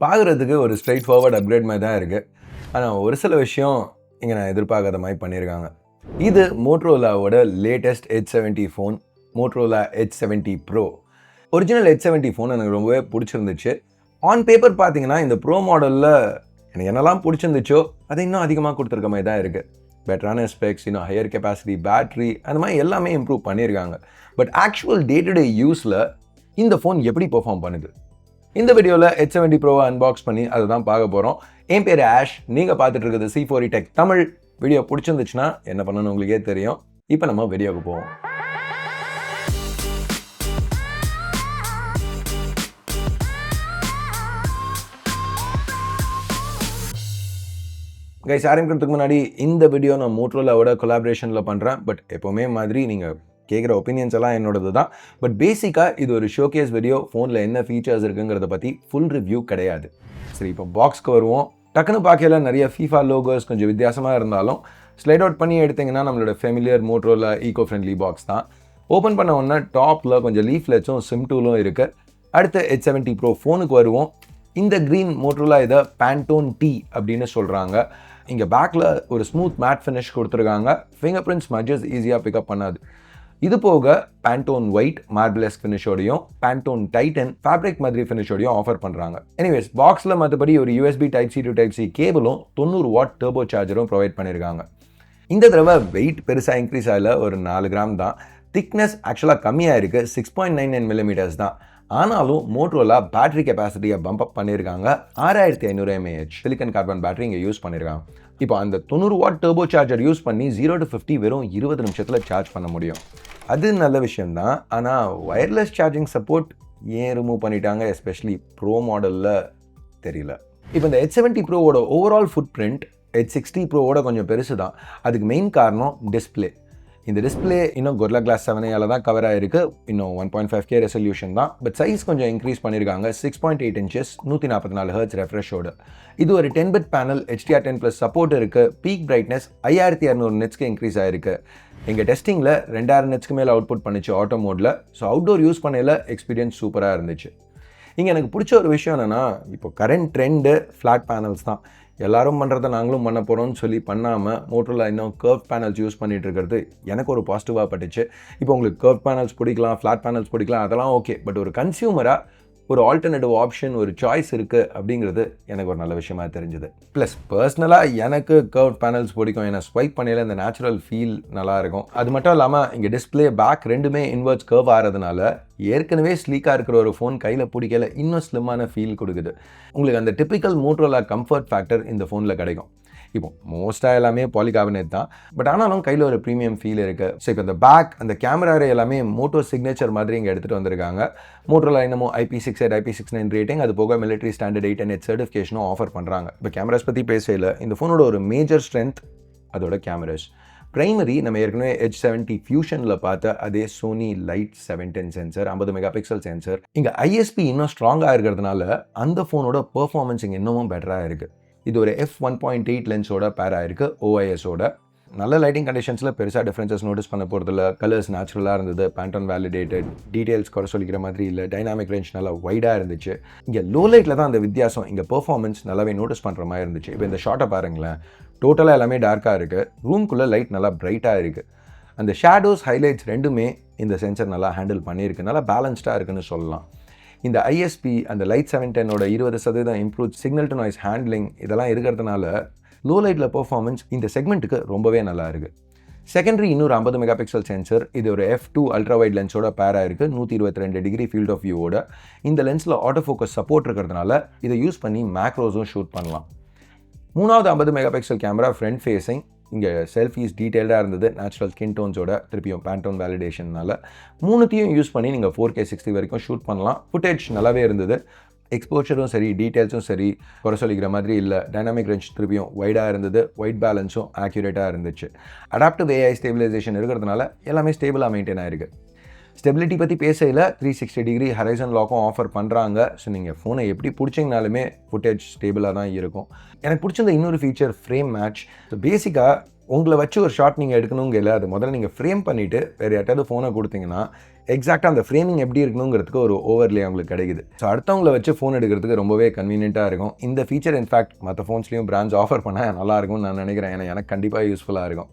பார்க்குறதுக்கு ஒரு straight forward upgrade மாதிரி தான் இருக்குது. ஆனால் ஒரு சில விஷயம் இங்கே நான் எதிர்பார்க்காத மாதிரி பண்ணியிருக்காங்க. இது மோட்டோரோலாவோட latest H70 phone, Motorola H70 Pro. Original H70 phone எனக்கு ரொம்பவே பிடிச்சிருந்துச்சு. ஆன் பேப்பர் பார்த்தீங்கன்னா இந்த ப்ரோ மாடலில் எனக்கு என்னெல்லாம் பிடிச்சிருந்துச்சோ அதை இன்னும் அதிகமாக கொடுத்துருக்க மாதிரி தான் இருக்குது. பெட்டரான ஸ்பெக்ஸ், இன்னும் ஹையர் கெப்பாசிட்டி, பேட்ரி, அந்த மாதிரி எல்லாமே இம்ப்ரூவ் பண்ணியிருக்காங்க. But actual day to day யூஸில் இந்த ஃபோன் எப்படி பெர்ஃபார்ம் பண்ணுது? இந்த வீடியோவில் H70 ப்ரோவை அன்பாக்ஸ் பண்ணி அதை தான் பார்க்க போகிறோம். என் பேர் ஆஷ், நீங்கள் பார்த்துட்டு இருக்கிறது C4E Tech தமிழ். வீடியோ பிடிச்சிருந்துச்சுன்னா என்ன பண்ணணும்னு உங்களுக்கே தெரியும். இப்போ நம்ம வீடியோவுக்கு போவோம். கைஸ், ஆரம்பிக்கிறதுக்கு முன்னாடி இந்த வீடியோ நான் மோட்டோரோலாவோட கொலாபரேஷனில் பண்ணுறேன். பட் எப்போவுமே மாதிரி நீங்கள் கேட்குற ஒப்பீனியன்ஸ் எல்லாம் என்னோடது தான். பட் பேசிக்காக இது ஒரு ஷோகேஸ் வீடியோ. ஃபோனில் என்ன ஃபீச்சர்ஸ் இருக்குங்கிறத பற்றி ஃபுல் ரிவ்யூ கிடையாது. சரி, இப்போ பாக்ஸ்க்கு வருவோம். டக்குன்னு பார்க்கல நிறைய FIFA லோகோஸ் கொஞ்சம் வித்தியாசமாக இருந்தாலும் ஸ்லைட் அவுட் பண்ணி எடுத்திங்கன்னா நம்மளோட familiar Motorola eco friendly box தான். ஓப்பன் பண்ண உடனே டாப்பில் கொஞ்சம் லீஃப்லெட்ஸும் சிம் டூலும் இருக்குது. அடுத்து H70 Pro ஃபோனுக்கு வருவோம். இந்த க்ரீன் மோட்டோரோலா இதை பேண்டோன் T அப்படின்னு சொல்கிறாங்க. இங்கே பேக்கில் ஒரு ஸ்மூத் மேட் ஃபினிஷ் கொடுத்துருக்காங்க. ஃபிங்கர் பிரிண்ட் ஸ்மட்ஜஸ் ஈஸியாக பிக்கப் பண்ணாது. இது போக பேண்டோன் ஒயிட் மார்பிளஸ் ஃபினிஷோடையும் பேண்டோன் டைட்டன் ஃபேப்ரிக் மாதிரி ஃபினிஷோடையும் ஆஃபர் பண்ணுறாங்க. எனிவேஸ், பாக்ஸில் மற்றபடி ஒரு USB Type-C to Type-C கேபிளும் 90 வாட் டர்போ சார்ஜரும் ப்ரொவைட் பண்ணியிருக்காங்க. இந்த தடவை வெயிட் பெருசாக இன்க்ரீஸ் ஆகல, ஒரு 4 கிராம் தான். திக்னஸ் ஆக்சுவலாக கம்மியாக இருக்குது, 6.99 mm தான். ஆனாலும் மோட்டோரோலா பேட்டரி கெப்பாசிட்டியை பம்ப் அப் பண்ணியிருக்காங்க. 6500 mAh சிலிக்கன் கார்பன் பேட்டரி இங்கே யூஸ் பண்ணியிருக்காங்க. இப்போ அந்த 90 வாட் டர்போ சார்ஜர் யூஸ் பண்ணி 0 to 50 வெறும் 20 நிமிஷத்தில் சார்ஜ் பண்ண முடியும். அது நல்ல விஷயம்தான். ஆனால் வயர்லெஸ் சார்ஜிங் சப்போர்ட் ஏன் ரிமூவ் பண்ணிட்டாங்க, எஸ்பெஷலி ப்ரோ மாடலில் தெரியல. இப்போ இந்த H70 ப்ரோவோட ஓவரால் ஃபுட் பிரிண்ட் H60 ப்ரோவோட கொஞ்சம் பெருசு தான். அதுக்கு மெயின் காரணம் டிஸ்பிளே. இந்த டிஸ்பிளே இன்னும் Gorilla Glass 7 தான் கவர் ஆகிருக்கு. இன்னும் 1.5K ரெசல்யூஷன் தான். பட் சைஸ் கொஞ்சம் இன்க்ரீஸ் பண்ணியிருக்காங்க. 6.8 inches 144 Hz ரெஃப்ரெஷோடு. இது ஒரு 10-bit பேனல், HDR10+ சப்போர்ட் இருக்குது. பீக் பிரைட்னஸ் 5200 nitsக்கு இன்க்ரீஸ் ஆகிருக்கு. எங்கள் டெஸ்டிங்கில் 2000 nitsக்கு மேலே அவுட்புட் பண்ணிச்சு ஆட்டோ மோடில். ஸோ அவுட்டோர் யூஸ் பண்ணையில் எக்ஸ்பீரியன்ஸ் சூப்பராக இருந்துச்சு. இங்கே எனக்கு பிடிச்ச ஒரு விஷயம் என்னென்னா, இப்போ கரண்ட் ட்ரெண்டு ஃப்ளாட் பேனல்ஸ் தான். எல்லாரும் பண்ணுறதை நாங்களும் பண்ண போகிறோம்னு சொல்லி பண்ணாமல் மோட்டோரோலா இன்னும் கர்வ் பேனல்ஸ் யூஸ் பண்ணிகிட்டு இருக்கிறது எனக்கு ஒரு பாசிட்டிவாக பட்டுச்சு. இப்போ உங்களுக்கு கர்வ் பேனல்ஸ் பிடிக்கலாம், ஃப்ளாட் பேனல்ஸ் பிடிக்கலாம், அதெல்லாம் ஓகே. பட் ஒரு கன்சியூமராக ஒரு ஆல்டர்னேட்டிவ் ஆப்ஷன், ஒரு சாய்ஸ் இருக்குது அப்படிங்கிறது எனக்கு ஒரு நல்ல விஷயமா தெரிஞ்சுது. ப்ளஸ் பர்சனலாக எனக்கு கர்வ் பேனல்ஸ் பிடிக்கும். ஏன்னா ஸ்வைப் பண்ணையில் இந்த நேச்சுரல் ஃபீல் நல்லாயிருக்கும். அது மட்டும் இல்லாமல் இங்கே டிஸ்பிளே பேக் ரெண்டுமே இன்வெர்ட்ஸ் கர்வ் ஆகிறதுனால ஏற்கனவே ஸ்லீக்காக இருக்கிற ஒரு ஃபோன் கையில் பிடிக்கல, இன்னும் ஸ்லிம்மான ஃபீல் கொடுக்குது. உங்களுக்கு அந்த டிப்பிக்கல் மோட்டோரோலா கம்ஃபர்ட் ஃபேக்டர் இந்த ஃபோனில் கிடைக்கும். இப்போ மோஸ்ட்டாக எல்லாமே பாலிகார்பனேட் தான். பட் ஆனாலும் கையில் ஒரு ப்ரீமியம் ஃபீல் இருக்குது. ஸோ இப்போ இந்த பேக், அந்த கேமரா எல்லாமே மோட்டோ சிக்னேச்சர் மாதிரி இங்கே எடுத்துகிட்டு வந்திருக்காங்க. மோட்டோரோலா இன்னமும் IP68, IP69 ரேட்டிங், அது போக மிலிட்ரி ஸ்டாண்டர்ட் 8 சர்டிஃபிகேஷனும் ஆஃபர் பண்ணுறாங்க. இப்போ கேமராஸ் பற்றி பேசல, இந்த ஃபோனோட ஒரு மேஜர் ஸ்ட்ரென்த் அதோட கேமராஸ். பிரைமரி நம்ம ஏற்கனவே H70 ஃபியூஷனில் பார்த்த அதே Sony LYT 710 sensor, 50 megapixel sensor. இங்கே ISP இன்னும் ஸ்ட்ராங்காக இருக்கிறதுனால அந்த ஃபோனோட பெர்ஃபார்மன்ஸ் இங்கே இன்னமும் பெட்டராக இருக்குது. இது ஒரு f1.8 லென்ஸோட பேராக இருக்குது, OIS-ஓட. நல்ல லைட்டிங் கண்டிஷன்ஸில் பெருசாக டிஃப்ரென்சஸ் நோட்டீஸ் பண்ண போகிறதில்ல. கலர்ஸ் நேச்சுரலாக இருந்தது, பேண்டோன் வேலிடேட்டட், டீட்டெயில்ஸ் குறை சொல்லிக்கிற மாதிரி இல்லை. டைனாமிக் ரேஞ்ச் நல்லா வைடாக இருந்துச்சு. இங்கே லோ லைட்டில் தான் அந்த வித்தியாசம். இங்கே பெர்ஃபார்மன்ஸ் நல்லாவே நோட்டீஸ் பண்ணுற மாதிரி இருந்துச்சு. இப்போ இந்த ஷார்ட்டை பாருங்களேன், டோட்டலாக எல்லாமே டார்க்காக இருக்குது. ரூம்குள்ளே லைட் நல்லா பிரைட்டாக இருக்குது. அந்த ஷேடோஸ், ஹைலைட்ஸ் ரெண்டுமே இந்த சென்சர் நல்லா ஹேண்டில் பண்ணியிருக்கு. நல்லா பேலன்ஸ்டாக இருக்குன்னு சொல்லலாம். இந்த ISP, அந்த லைட் 710ஓட 20% improve signal to noise handling, இதெல்லாம் இருக்கிறதுனால லோ லைட்டில் பெர்ஃபார்மன்ஸ் இந்த செக்மெண்ட்டுக்கு ரொம்பவே நல்லா இருக்குது. செகண்டரி இன்னொரு 50 மெகாபிக்சல் சென்சர். இது ஒரு f2 அல்ட்ரா வைட் லென்ஸோட பேராக இருக்குது, 122 டிகிரி ஃபீல்ட் ஆஃப் வியூவோட. இந்த லென்ஸில் ஆட்டோ ஃபோக்கஸ் சப்போர்ட் இருக்கிறதுனால இதை யூஸ் பண்ணி மேக்ரோஸும் ஷூட் பண்ணலாம். மூணாவது 50 மெகாபிக்சல் கேமரா ஃப்ரண்ட் ஃபேஸிங். இங்கே செல்ஃபீஸ் டீட்டெயில்டாக இருந்தது, நேச்சுரல் ஸ்கின் டோன்ஸோட, திருப்பியும் பேண்டோன் வேலிடேஷன்னால. மூணுத்தையும் யூஸ் பண்ணி நீங்கள் 4K 60 வரைக்கும் ஷூட் பண்ணலாம். ஃபுட்டேஜ் நல்லாவே இருந்தது. எக்ஸ்போஷரும் சரி, டீட்டெயில்ஸும் சரி, குறை சொல்லிக்கிற மாதிரி இல்லை. டைனாமிக் ரேஞ்ச் திருப்பியும் வைடாக இருந்தது. ஒயிட் பேலன்ஸும் ஆக்யூரேட்டாக இருந்துச்சு. அடாப்டிவ் AI ஸ்டேபிலைசேஷன் இருக்கிறதுனால எல்லாமே ஸ்டேபிளாக மெயின்டைன் ஆகிருக்கு. ஸ்டெபிலிட்டி பற்றி பேசையில் 360 டிகிரி ஹரைசன் லாக்கும் ஆஃபர் பண்ணுறாங்க. ஸோ நீங்கள் ஃபோனை எப்படி பிடிச்சிங்கனாலுமே ஃபுட்டேஜ் ஸ்டேபிளாக தான் இருக்கும். எனக்கு பிடிச்சிருந்த இன்னொரு ஃபீச்சர் ஃப்ரேம் மேட்ச். ஸோ பேசிக்காக உங்களை வச்சு ஒரு ஷாட் நீங்கள் எடுக்கணுங்க இல்லை, அது முதல்ல நீங்கள் ஃப்ரேம் பண்ணிவிட்டு வேறு யார்ட்டாவது ஃபோனை கொடுத்தீங்கன்னா எக்ஸாக்டாக அந்த ஃப்ரேமிங் எப்படி இருக்கணுங்கிறதுக்கு ஒரு ஓவர்லே உங்களுக்கு கிடைக்குது. ஸோ அடுத்தவங்களை வச்சு ஃபோன் எடுக்கிறதுக்கு ரொம்பவே கன்வீனியண்ட்டாக இருக்கும். இந்த ஃபீச்சர் இன்ஃபேக்ட் மற்ற ஃபோன்ஸ்லேயும் பிராண்ட்ஸ் ஆஃபர் பண்ணால் நல்லாயிருக்கும்னு நான் நினைக்கிறேன். ஏன்னா எனக்கு கண்டிப்பாக யூஸ்ஃபுல்லாக இருக்கும்.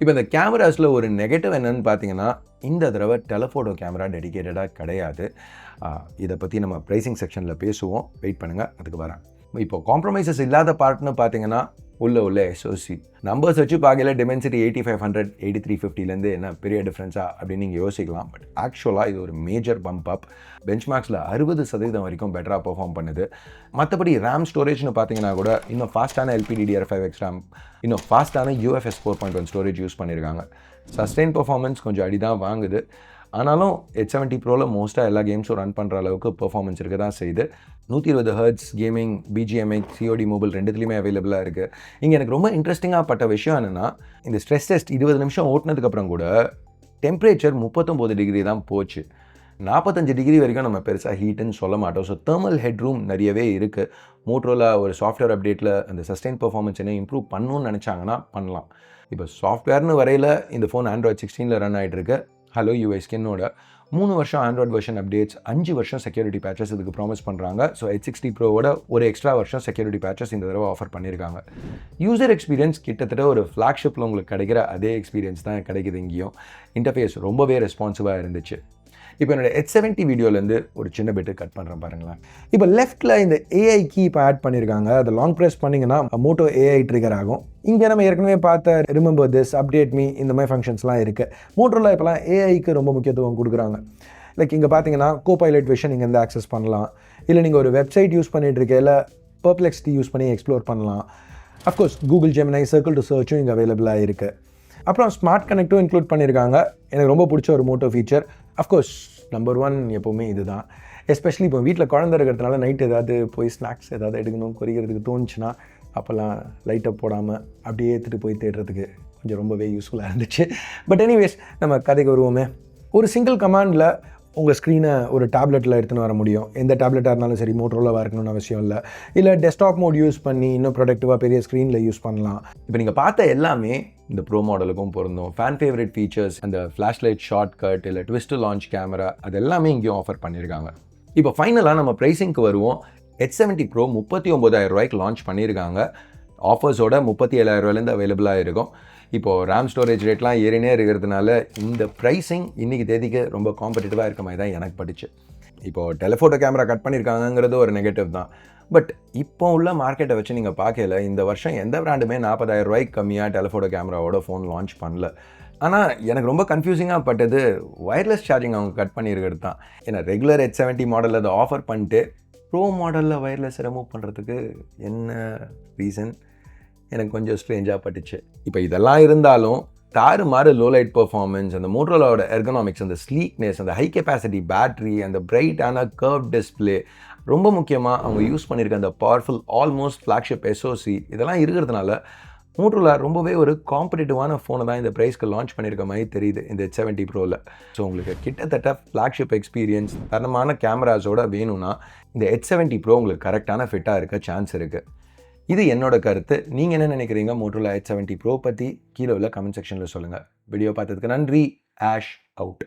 இப்போ இந்த கேமராஸில் ஒரு நெகட்டிவ் என்னென்னு பார்த்தீங்கன்னா, இந்த தடவை டெலஃபோட்டோ கேமரா டெடிகேட்டடாக கிடையாது. இதை பற்றி நம்ம ப்ரைஸிங் செக்ஷனில் பேசுவோம், வெயிட் பண்ணுங்கள், அதுக்கு வரேன். இப்போ காம்ப்ரமைசஸ் இல்லாத பார்ட்னு பார்த்தீங்கன்னா உள்ள எஸ்ஓசி நம்பர்ஸ் வச்சு பார்க்கல Dimensity 8500 8350 என்ன பெரிய டிஃப்ரென்ஸா அப்படின்னு நீங்கள் யோசிக்கலாம். பட் ஆக்சுவலாக இது ஒரு மேஜர் பம்ப் அப். பெஞ்ச்மார்க்ஸில் 60% வரைக்கும் பெட்டராக பெர்ஃபார்ம் பண்ணுது. மற்றபடி ரேம் ஸ்டோரேஜ்னு பார்த்தீங்கன்னா கூட இன்னும் ஃபாஸ்ட்டான LPDDR5X ரேம், இன்னும் ஃபாஸ்ட்டான UFS 4.1 ஸ்டோரேஜ் யூஸ் பண்ணியிருக்காங்க. சஸ்டெயின் பெர்ஃபார்மன்ஸ் கொஞ்சம் அடி தான் வாங்குது. ஆனாலும் H70 Proவில் மோஸ்ட்டாக எல்லா கேம்ஸும் ரன் பண்ணுற அளவுக்கு பெர்ஃபார்மன்ஸ் இருக்க தான் செய்யுது. 120 Hz gaming, BGMX, COD mobile ரெண்டுத்துலேயுமே அவைலபிளாக இருக்குது. இங்கே எனக்கு ரொம்ப இன்ட்ரெஸ்டிங்காக பட்ட விஷயம் என்னென்னா, இந்த ஸ்ட்ரெஸ் டெஸ்ட் 20 நிமிஷம் ஓட்டினதுக்கப்புறம் கூட டெம்பரேச்சர் 39 டிகிரி தான் போச்சு. 45 டிகிரி வரைக்கும் நம்ம பெருசாக ஹீட்டுன்னு சொல்ல மாட்டோம். ஸோ தெர்மல் ஹெட்ரூம் நிறையவே இருக்குது. மோட்டோரோலா ஒரு சாஃப்ட்வேர் அப்டேட்டில் அந்த சஸ்டெயின் பெர்ஃபார்மன்ஸ் என்ன இம்ப்ரூவ் பண்ணணும்னு நினச்சாங்கன்னா பண்ணலாம். இப்போ சாஃப்ட்வேர்னு வரையில் இந்த ஃபோன் Android 16 ரன் ஆகிட்டு இருக்கு. ஹலோ UI ஸ்கின்னோட 3 வருஷம் ஆண்ட்ராய்ட் வெர்ஷன் அப்டேட்ஸ், 5 வருஷம் செக்யூரிட்டி பேச்சஸ் இதுக்கு ப்ராமிஸ் பண்ணுறாங்க. ஸோ H60 Proவோட ஒரு எக்ஸ்ட்ரா வருஷம் செக்யூரிட்டி பேச்சஸ் இந்த தடவை ஆஃபர் பண்ணியிருக்காங்க. யூசர் எக்ஸ்பீரியன்ஸ் கிட்டத்தட்ட ஒரு ஃப்ளாக்ஷிப்பில் உங்களுக்கு கிடைக்கிற அதே எக்ஸ்பீரியன்ஸ் தான் கிடைக்குது இங்கேயும். இன்டர்ஃபேஸ் ரொம்பவே ரெஸ்பான்சிவாக இருந்துச்சு. இப்போ என்னோட H70 வீடியோலேருந்து ஒரு சின்ன பிட்டு கட் பண்ணுறேன் பாருங்களேன். இப்போ லெஃப்ட்டில் இந்த AI கீ இப்போ ஆட் பண்ணியிருக்காங்க. அதை லாங் ப்ரெஸ் பண்ணிங்கன்னா மோட்டோ AI ட்ரிகர் ஆகும். இங்கே நம்ம ஏற்கனவே பார்த்த ரிமெம்பர் திஸ், அப்டேட் மீ, இந்த மாதிரி ஃபங்க்ஷன்ஸ்லாம் இருக்குது. மோட்டோரோலா இப்போலாம் AIக்கு ரொம்ப முக்கியத்துவம் கொடுக்குறாங்க. லைக் இங்கே பார்த்தீங்கன்னா கோபைலட் விஷன் நீங்கள் வந்து ஆக்சஸ் பண்ணலாம். இல்லை நீங்கள் ஒரு வெப்சைட் யூஸ் பண்ணிகிட்டு இருக்கையில் Perplexity யூஸ் பண்ணி எக்ஸ்ப்ளோர் பண்ணலாம். Of course Google Gemini Circle to Searchும் இங்கே அவைலபிளாக இருக்குது. அப்புறம் ஸ்மார்ட் கனெக்ட்டும் இன்க்ளூட் பண்ணியிருக்காங்க. எனக்கு ரொம்ப பிடிச்ச ஒரு மோட்டோ ஃபீச்சர். அஃப்கோர்ஸ் நம்பர் 1 எப்போவுமே இதுதான். எஸ்பெஷலி இப்போ வீட்டில் குழந்தை இருக்கிறதுனால நைட் ஏதாவது போய் ஸ்நாக்ஸ் ஏதாவது எடுக்கணும் குறிக்கிறதுக்கு தோணுச்சுன்னா அப்போல்லாம் லைட்டை போடாமல் அப்படியே எடுத்துகிட்டு போய் தேடுறதுக்கு கொஞ்சம் ரொம்பவே யூஸ்ஃபுல்லாக இருந்துச்சு. பட் எனிவேஸ் நம்ம கதைக்கு வருவோமே. ஒரு சிங்கிள் கமாண்டில் உங்கள் ஸ்க்ரீனை ஒரு டேப்லெட்டில் எடுத்துன்னு வர முடியும். எந்த டேப்லெட்டாக இருந்தாலும் சரி, மோட்டோரோலாவாக இருக்கணும்னு அவசியம் இல்லை. இல்லை டெஸ்க்டாப் மோட் யூஸ் பண்ணி இன்னும் ப்ரொடக்டிவாக பெரிய ஸ்க்ரீனில் யூஸ் பண்ணலாம். இப்போ நீங்கள் பார்த்த எல்லாமே இந்த ப்ரோ மாடலுக்கும் பொருந்தும். ஃபேன் ஃபேவரட் ஃபீச்சர்ஸ், அந்த ஃப்ளாஷ்லைட் ஷார்ட் கட், இல்லை ட்விஸ்ட் லான்ச் கேமரா, அது எல்லாமே இங்கேயும் ஆஃபர் பண்ணியிருக்காங்க. இப்போ ஃபைனலாக நம்ம ப்ரைஸிங்க்கு வருவோம். H70 Pro 39,000 ரூபாய்க்கு லான்ச் பண்ணியிருக்காங்க. ஆஃபர்ஸோட 37,000 அவைலபிளாக இருக்கும். இப்போது ரேம் ஸ்டோரேஜ் ரேட்லாம் ஏறினே இருக்கிறதுனால இந்த ப்ரைஸிங் இன்றைக்கி தேதிக்கு ரொம்ப காம்படிட்டிவாக இருக்க மாதிரி தான் எனக்கு பட்டுச்சு. இப்போது டெலஃபோட்டோ கேமரா கட் பண்ணியிருக்காங்கிறது ஒரு நெகட்டிவ் தான். பட் இப்போ உள்ள மார்க்கெட்டை வச்சு நீங்கள் பார்க்கல, இந்த வருஷம் எந்த பிராண்டுமே 40,000 ரூபாய்க்கு கம்மியாக டெலஃபோட்டோ கேமராவோட ஃபோன் லான்ச் பண்ணல. ஆனால் எனக்கு ரொம்ப கன்ஃபியூசிங்காக பட்டது ஒயர்லெஸ் சார்ஜிங் அவங்க கட் பண்ணியிருக்கிறது தான். ஏன்னா ரெகுலர் H70 மாடலில் அதை ஆஃபர் பண்ணிட்டு ப்ரோ மாடலில் ஒயர்லெஸ் ரிமூவ் பண்ணுறதுக்கு என்ன ரீசன் எனக்கு கொஞ்சம் ஸ்ட்ரேஞ்சாக பட்டுச்சு. இப்போ இதெல்லாம் இருந்தாலும் தாறுமாறு லோ லைட் பெர்ஃபார்மன்ஸ், அந்த மோட்டோரோலாவோட எர்கனாமிக்ஸ், அந்த ஸ்லீக்னஸ், அந்த ஹை கெப்பாசிட்டி பேட்டரி, அந்த பிரைட்டான கர்வ் டிஸ்பிளே, ரொம்ப முக்கியமாக அவங்க யூஸ் பண்ணியிருக்க அந்த பவர்ஃபுல் ஆல்மோஸ்ட் ஃப்ளாக்ஷிப் SoC, இதெல்லாம் இருக்கிறதுனால மோட்டோரோலா ரொம்பவே ஒரு காம்படிட்டிவான ஃபோனை தான் இந்த ப்ரைஸ்க்கு லான்ச் பண்ணியிருக்க மாதிரி தெரியுது இந்த H70 Proவில். ஸோ உங்களுக்கு கிட்டத்தட்ட ஃப்ளாக்ஷிப் எக்ஸ்பீரியன்ஸ், தரமான கேமராஸோட வேணும்னா இந்த H70 Pro உங்களுக்கு கரெக்டான ஃபிட்டாக இருக்க சான்ஸ் இருக்குது. இது என்னோட கருத்து. நீங்கள் என்ன நினைக்கிறீங்க மோட்டோரோலா H70 Pro பற்றி? கீழே உள்ள கமெண்ட் செக்ஷனில் சொல்லுங்கள். வீடியோ பார்த்ததுக்கு நன்றி. Ash out.